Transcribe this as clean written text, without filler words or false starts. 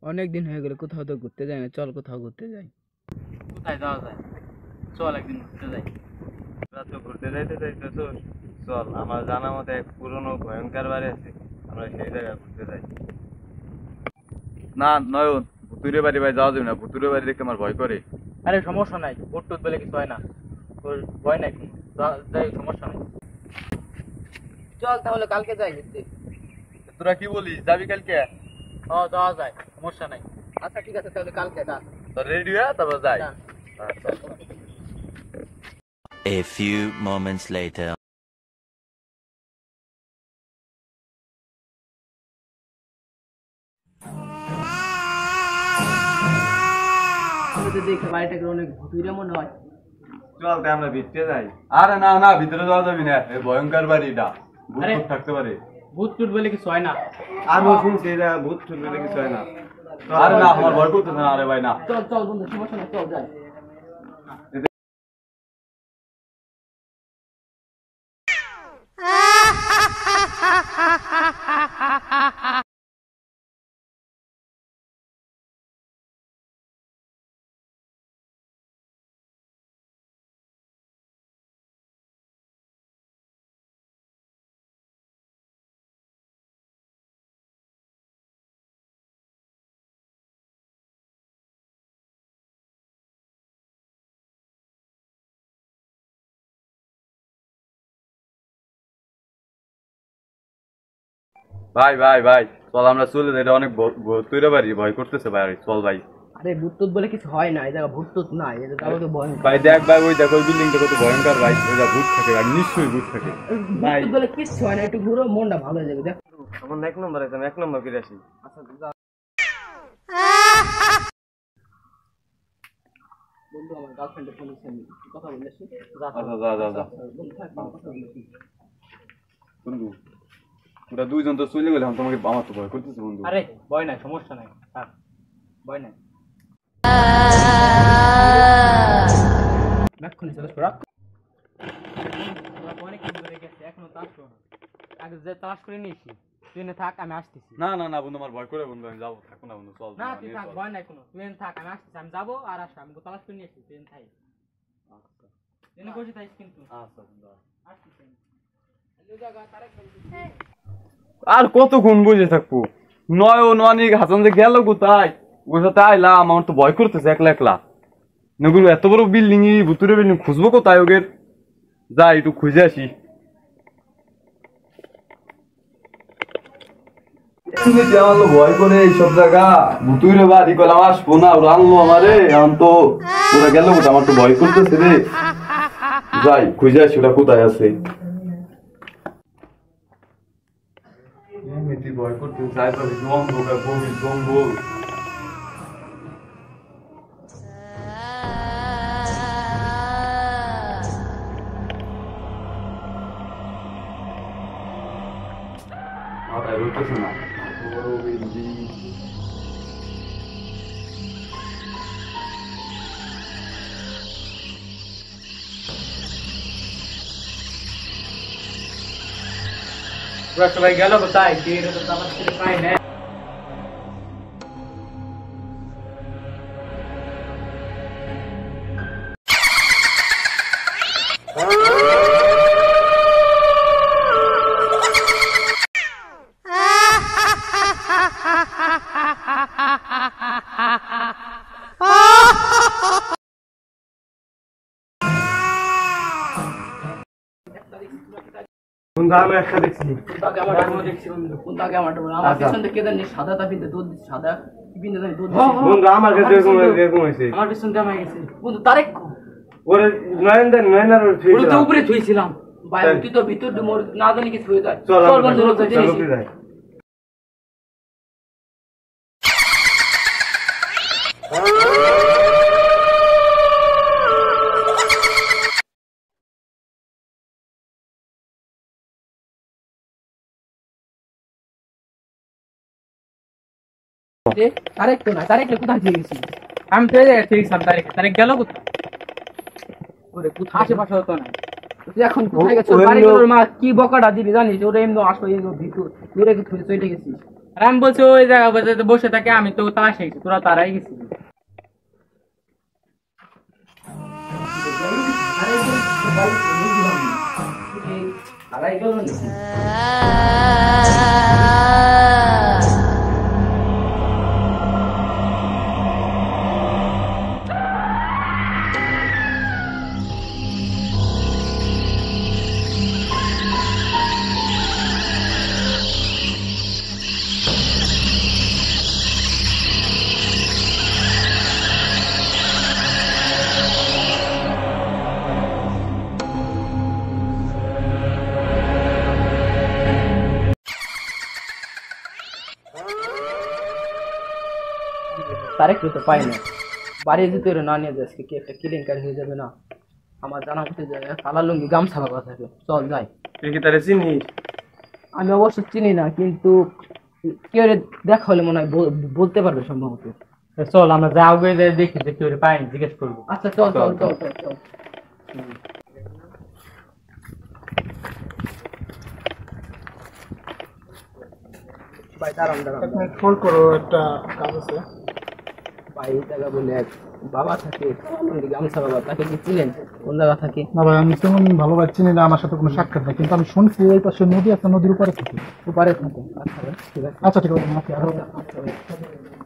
অনেক দিন হয়ে গেল, কোথাও তো ঘুরতে যাই না। চল কোথাও ঘুরতে যাই। কোথায় যাওয়া যায়? চল একদিন ঘুরতে যাই। তোরা তো ঘুরতে যাইতে চাইতেছ, চল। আমার জানা মতে এক পুরনো ভয়ঙ্কর বাড়ি আছে, আমরা সেই জায়গায় ঘুরতে যাই। না নয়ন, ভুতুরে বাড়ি ভাই যাওয়া যাবে না। ভুতুরে বাড়ি দেখতে আমার ভয় করে। আরে সমস্যা নাই, ভূত টুত বলে কিছু হয় না, তোর ভয় নাই কোনো। যাই, সমস্যা নাই। চল তাহলে কালকে যাই ঘুরতে। তোরা কি বলিস, যাবি কালকে? যাওয়া যায়, সমস্যা নাই। আচ্ছা ঠিক আছে, তাহলে কালকে ডাক। তো রেডি হয়ে তারপর যাই। ডান। আচ্ছা। A few moments later. দেখে বাড়িটাকে অনেক ভুতুরে মনে হয়। চল তাই আমরা ভিতরে যাই। আরে না না, ভিতরে যাওয়া যাবি না, এই ভয়ঙ্কর বাড়িটা, ভূত আরে, টুত থাকতে পারে। ভূত টুত বলে কিছু হয় না। আমিও শুনছি এটা ভূত টুত বলে কিছু হয় না। আরে না, আমার ভয় করতেছে না। আরে ভাই না। চল চল বন্ধু, সমস্যা নেই, চল যাই। ভাই ভাই ভাই, চল আমরা চলে যাই। এটা অনেক ভুতুরে বাড়ি, ভয় করতেছে ভাই। চল ভাই। আরে ভূত টুত বলে কিছু হয় না, এই জায়গা ভূত টুত নাই, এটা তাহলে তো ভয়। ভাই দেখ ভাই, ওই দেখো ওই বিল্ডিংটা কত ভয়ঙ্কর ভাই। ওইটা ভূত থাকে ভাই, নিশ্চয়ই ভূত থাকে ভাই। ভূত বলে কিছু হয় না, একটু ঘুরো, মনটা ভালো হয়ে যাবে। দেখ আমার এক নম্বর আছে, আমি এক নম্বর করে আসি। বন্ধু, আমার গার্লফ্রেন্ডের ফোন এসে আমি কথা বলেছি। আচ্ছা যা যা যা। বন্ধু থাক, আমি কথা বলেছি। বন্ধু, ওরা দুইজন তো চলে গেলে, তোমাকে আমার তো ভয় করতেছে বন্ধু। আরে ভয় নাই, সমস্যা নাই, থাক, ভয় নাই। এক্ষুনি চলে আসবো, রাখ। অনেক দিন ধরে গেছে, এখনো তো আসলো না। আগে যে তালাশ করে নিয়েছি, তুই এনে থাক, আমি আসতেছি। না না না বন্ধু, আমার ভয় করে বন্ধু, আমি যাবো। থাকো না বন্ধু, চল। না তুই থাক, ভয় নাই কোনো, তুই এনে থাক, আমি আসতেছি। আমি যাবো আর আসবো, আমি তালাশ করে নিয়েছি, তুই এনে থাক। আচ্ছা এনে বসে থাকিস কিন্তু। আচ্ছা বন্ধু। আসতেছি আমি। আর কতক্ষণ বসে থাকবো? নয়ন অনেক হাসান যে গেল কোথায়? ওর সাথে আইলাম, আমার তো ভয় করতেছে একলা একলা। নগুলো এত বড় বিল্ডিং, ভুতুরে বিল্ডিং, খুঁজবো কোথায় ওদের? যাই একটু খুঁজে আসি। আমার ভয় করে এইসব জায়গা, ভুতুরে বাড়ি করলাম, আসবো না। ওরা আনলো আমারে, এখন তো ওরা গেল কোথায়? আমার তো ভয় করতেছে রে। যাই খুঁজে আসি ওরা কোথায় আছে। এমনিতে ভয় করতে চাই, তবে অন্ধকার গভীর জঙ্গল। মাথায় রইতেছে না, বড় বিল্ডিং। তোরা সবাই গেল কোথায়? এটা তো আমার ছেলে পাই না। বন্ধু আমি একটা দেখছি। কোনটাকে আমার ডবল দেখছি বন্ধু, কোনটাকে আমার ডবল। আমার আচ্ছা। পিছন থেকে জানি সাদা তাপিতে দুধ সাদা কি পিনতে জানি দুধ। বন্ধু আমার কাছে এরকম হয়েছে। আমার পিছন দিয়ে আমার গেছে বন্ধু। তারেক ওরে নয়নার ওর তো উপরে থুইছিলাম ভাই, তুই তো ভিতর মোর না জানি কিছু হয়ে যায়। চল বন্ধু, চল যাই। তারেক তো না, তারেক কোথায় দিয়ে গেছি? আমি তো এই জায়গায় ঠিকছিলাম, তারিখ গেল কোথায়? ওরে কোথায় আশেপাশে হতো না। তুই এখন কোথায় গেছিস? বাড়ি তোর মা কি বকাটা দিবি জানিস? ওরে এমনি আসো, এমনি ভিতর দূরে কি তুই চলে গেছিস? আর আমি বলছি ওই জায়গা বসে থাকে, আমি তো তারা শিখছি, তোরা তারাই গেছিলি। তারেক তো পাই না, বাড়ির ভিতরে না নিয়ে যাচ্ছে কি একটা কেলেঙ্কারি হয়ে যাবে না। আমার জানা মতে কালা লুঙ্গি গামছা বাবা থাকে, চল যাই। তুই কি তারে চিনিস? আমি অবশ্য চিনি না, কিন্তু কেউ দেখা হলে মনে হয় বলতে পারবে সম্ভবত। চল আমরা যা আগে যাই দেখি যে কেউ পাইনি, জিজ্ঞেস করবো। আচ্ছা চল চল চল চল চল। ভাই দাঁড়ান দাঁড়ান, ফোন করো, একটা কাজ আছে। ভাই এই জায়গা বলে এক বাবা থাকে, গামছা বাবা, তাকে কি চিনেন? কোন জায়গা থাকে? না ভাই, আমি তেমন ভালো পাচ্ছি না, আমার সাথে কোনো সাক্ষাৎ নেই, কিন্তু আমি শুনছি এই পাশে নদী আছে, নদীর উপরে থাকি। উপরে থাকে। আচ্ছা ভাই, ঠিক আছে। আচ্ছা ঠিক আছে। আচ্ছা ভাই।